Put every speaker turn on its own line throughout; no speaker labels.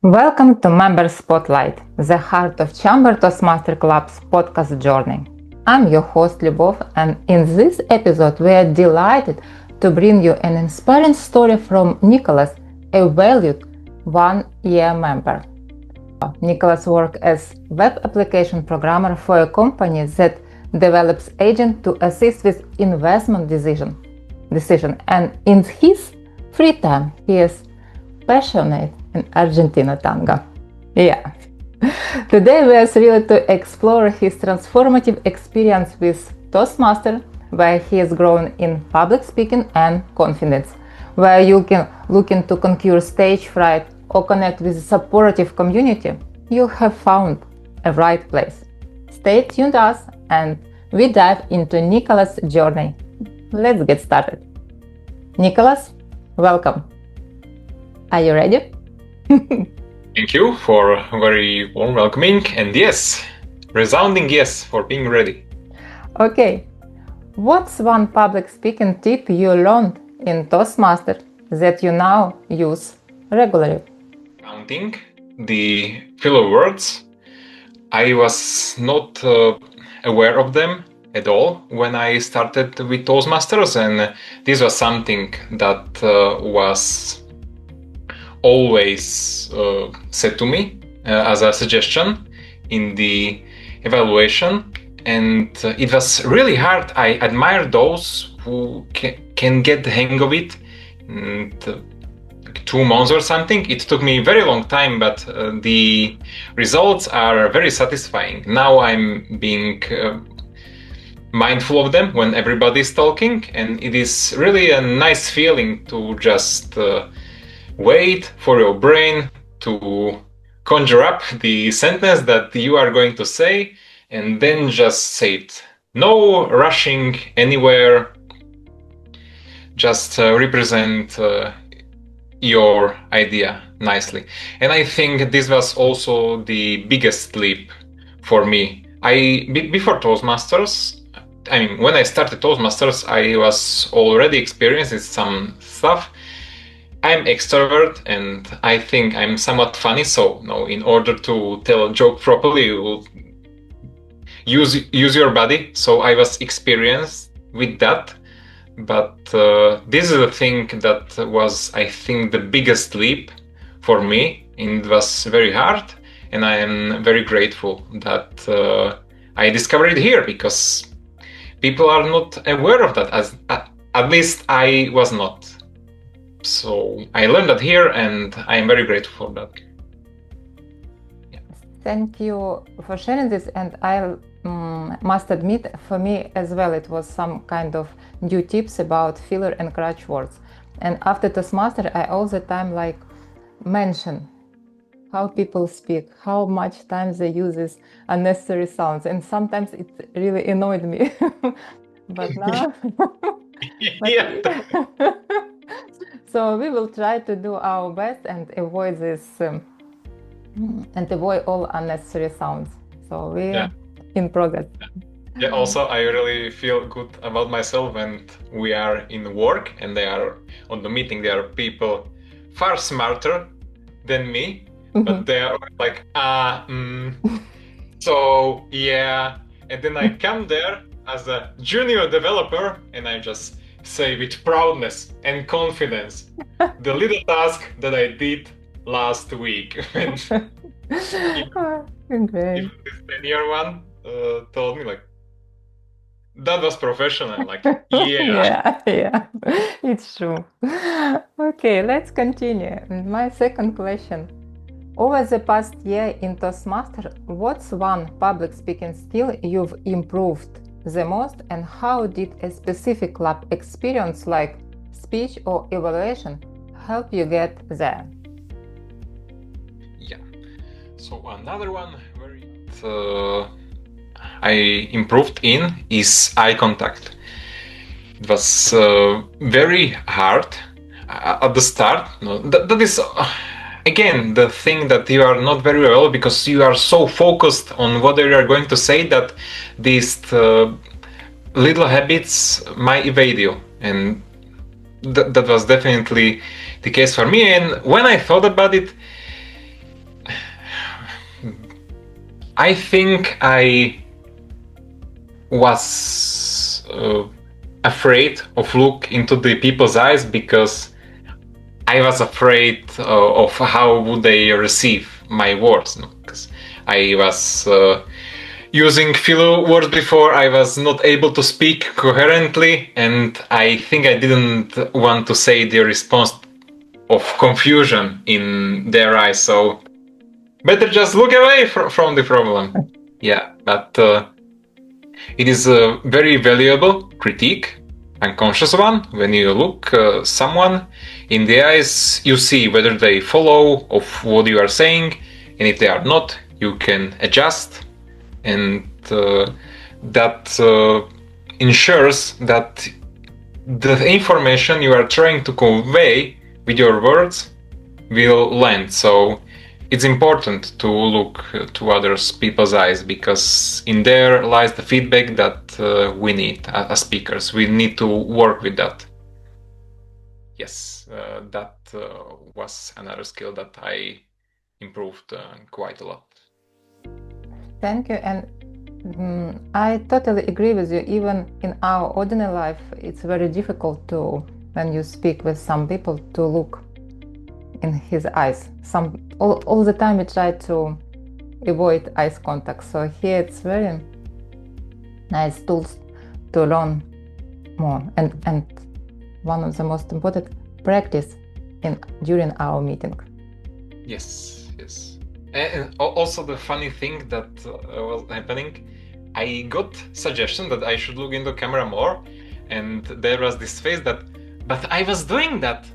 Welcome to Member Spotlight, the heart of Chamber Toastmaster Club's podcast journey. I'm your host Lyubov, and in this episode we are delighted to bring you an inspiring story from Nicolas, a valued one-year member. Nicolas works as web application programmer for a company that develops agents to assist with investment decision, and in his free time he is passionate in Argentina tango. Yeah. Today we are thrilled to explore his transformative experience with Toastmasters, where he has grown in public speaking and confidence, where you can looking to conquer stage fright or connect with a supportive community. You have found a right place. Stay tuned with us and we dive into Nicolas' journey. Let's get started. Nicolas, welcome. Are you ready?
Thank you for a very warm welcoming, and yes, resounding yes for being ready.
Okay, what's one public speaking tip you learned in Toastmasters that you now use regularly?
Counting the filler words. I was not aware of them at all when I started with Toastmasters, and this was something that was always said to me as a suggestion in the evaluation, and it was really hard. I admire those who can get the hang of it in 2 months or something. It took me a very long time, but the results are very satisfying. Now I'm being mindful of them when everybody's talking, and it is really a nice feeling to just wait for your brain to conjure up the sentence that you are going to say and then just say it. No rushing anywhere, just represent your idea nicely. And I think this was also the biggest leap for me. Before Toastmasters, when I started Toastmasters, I was already experienced in some stuff. I'm extrovert and I think I'm somewhat funny, so in order to tell a joke properly, you will use your body. So I was experienced with that, but this is a thing that was, I think, the biggest leap for me. It was very hard, and I am very grateful that I discovered it here, because people are not aware of that, as at least I was not. So I learned that here, and I am very grateful for that.
Yeah. Thank you for sharing this, and I must admit, for me as well, it was some kind of new tips about filler and crutch words. And after Toastmaster, I all the time mention how people speak, how much times they use these unnecessary sounds, and sometimes it really annoyed me. But now,
Yeah.
So we will try to do our best and avoid this and avoid all unnecessary sounds. So we are in progress.
Yeah. Also, I really feel good about myself when we are in work and they are on the meeting. There are people far smarter than me, but they are like, so yeah. And then I come there as a junior developer and I just say with proudness and confidence the little task that I did last week. And
Great.
this senior one told me that was professional.
Yeah, it's true. Okay, let's continue. My second question. Over the past year in Toastmasters, what's one public speaking skill you've improved the most, and how did a specific club experience like speech or evaluation help you get there?
Yeah. So another one where I improved in is eye contact. It was very hard at the start. That is again the thing that you are not very well, because you are so focused on what you are going to say that these little habits might evade you, and that was definitely the case for me. And when I thought about it, I think I was afraid of look into the people's eyes because I was afraid of how would they receive my words. Because I was using filler words before, I was not able to speak coherently, and I think I didn't want to say the response of confusion in their eyes. So better just look away from the problem. Yeah, but it is a very valuable critique, unconscious one. When you look someone in the eyes, you see whether they follow of what you are saying, and if they are not, you can adjust, and that ensures that the information you are trying to convey with your words will land. So it's important to look to others people's eyes, because in there lies the feedback that we need as speakers. We need to work with that. Yes, that was another skill that I improved quite a lot.
Thank you. And I totally agree with you. Even in our ordinary life, it's very difficult to, when you speak with some people, to look in his eyes. All the time we try to avoid eyes contact. So here it's very nice tools to learn more. And one of the most important practice during our meeting.
Yes. And also the funny thing that was happening, I got suggestion that I should look into camera more, and there was this face that, but I was doing that.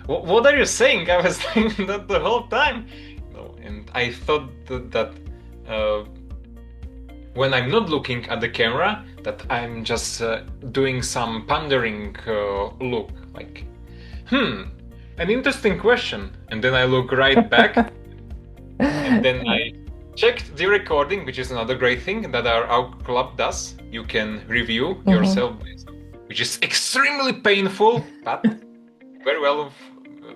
What are you saying? I was doing that the whole time. No, and I thought that when I'm not looking at the camera, that I'm just doing some pondering look, like, an interesting question. And then I look right back, and then I checked the recording, which is another great thing that our club does. You can review yourself, which is extremely painful, but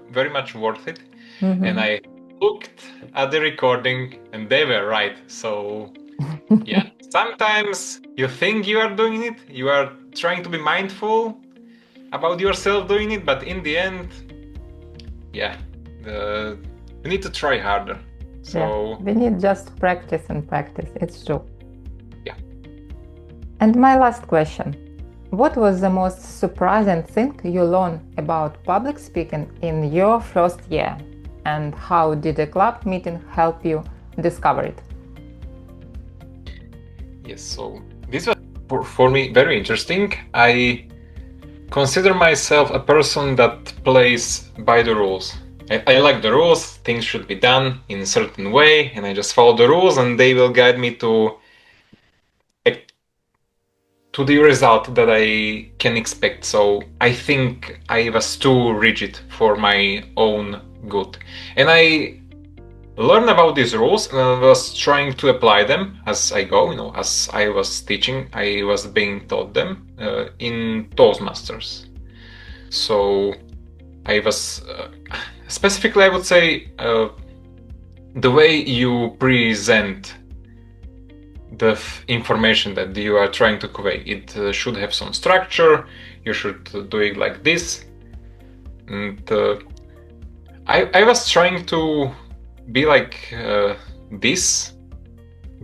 very much worth it. And I looked at the recording, and they were right. So yeah, sometimes you think you are doing it, you are trying to be mindful about yourself doing it, but in the end, we need to try harder. So
we need just practice and practice. It's true.
Yeah.
And my last question: what was the most surprising thing you learned about public speaking in your first year, and how did a club meeting help you discover it?
Yes, so this was for me very interesting. I consider myself a person that plays by the rules. I like the rules, things should be done in a certain way, and I just follow the rules, and they will guide me to the result that I can expect. So I think I was too rigid for my own good. And I learned about these rules, and I was trying to apply them as I go. As I was teaching, I was being taught them in Toastmasters. So I was specifically, I would say, the way you present the information that you are trying to convey, it should have some structure. You should do it like this. And I was trying to be like this,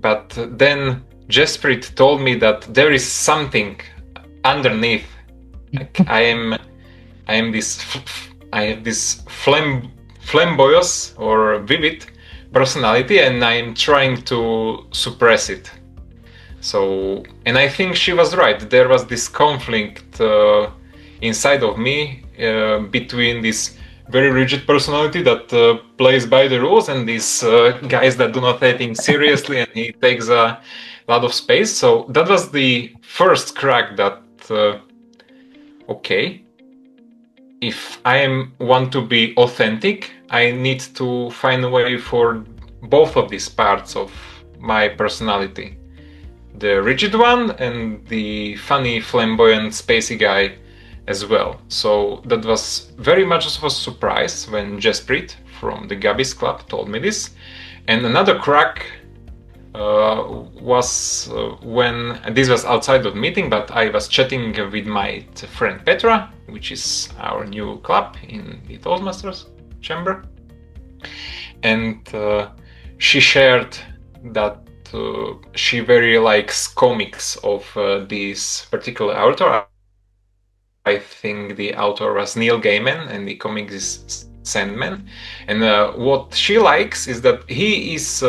but then Jesprit told me that there is something underneath. Like I have this flamboyance or vivid personality, and I'm trying to suppress it. So, and I think she was right. There was this conflict inside of me between this very rigid personality that plays by the rules, and these guys that do not take things seriously, and he takes a lot of space. So that was the first crack that okay, if I want to be authentic, I need to find a way for both of these parts of my personality. The rigid one and the funny, flamboyant, spacey guy as well. So that was very much of a surprise when Jesprit from the Gabby's Club told me this. And another crack was when this was outside of the meeting, but I was chatting with my friend Petra, which is our new club in the Toastmasters chamber, and she shared that she very likes comics of this particular author. I think the author was Neil Gaiman, and the comics is Sandman. And what she likes is that he is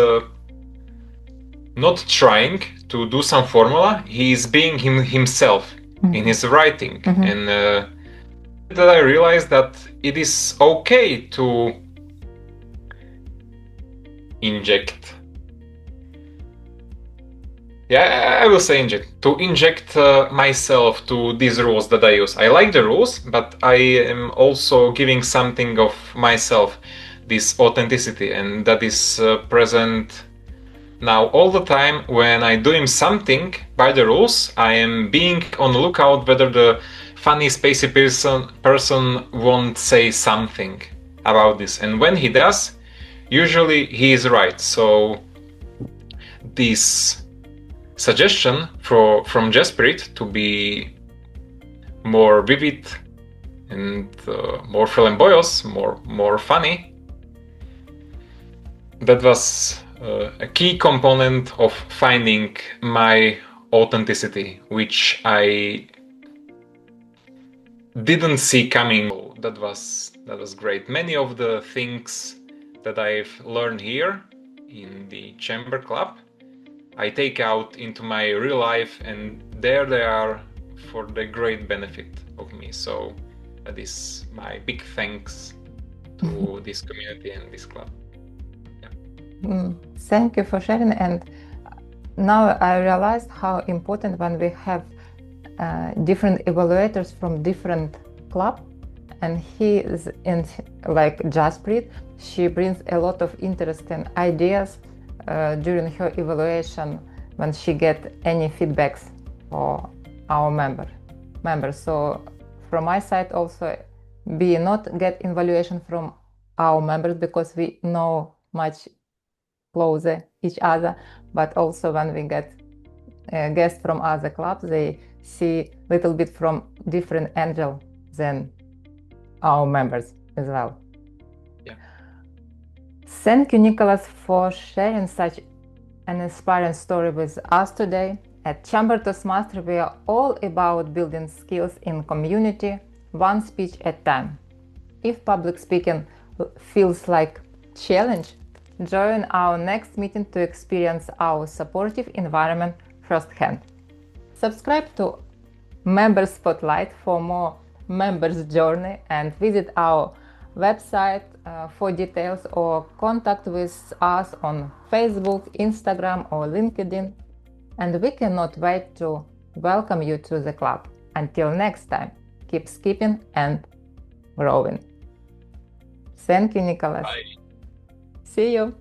not trying to do some formula. He is being himself in his writing, and that I realized that it is okay to inject. Yeah, I will say inject. To inject myself to these rules that I use. I like the rules, but I am also giving something of myself, this authenticity, and that is present now all the time. When I'm doing something by the rules, I am being on the lookout whether the funny spacey person won't say something about this. And when he does, usually he is right. So this suggestion from Jaspirit to be more vivid and more flamboyant, more funny, that was a key component of finding my authenticity, which I didn't see coming. That was great. Many of the things that I've learned here in the Chamber Club, I take out into my real life, and there they are for the great benefit of me. So that is my big thanks to this community and this club.
Thank you for sharing. And now I realized how important when we have different evaluators from different club, and he is in like Jasprit. She brings a lot of interesting ideas during her evaluation when she get any feedbacks for our members. So from my side also, we not get evaluation from our members because we know much closer each other, but also when we get guests from other clubs, they see little bit from different angle than our members as well.
Yeah.
Thank you, Nicolas, for sharing such an inspiring story with us today. At Chamber Toastmasters, we are all about building skills in community, one speech at a time. If public speaking feels like challenge, join our next meeting to experience our supportive environment firsthand. Subscribe to Member Spotlight for more members' journey, and visit our website for details, or contact with us on Facebook, Instagram, or LinkedIn. And we cannot wait to welcome you to the club. Until next time, keep skipping and growing. Thank you, Nicolas.
Bye.
See you.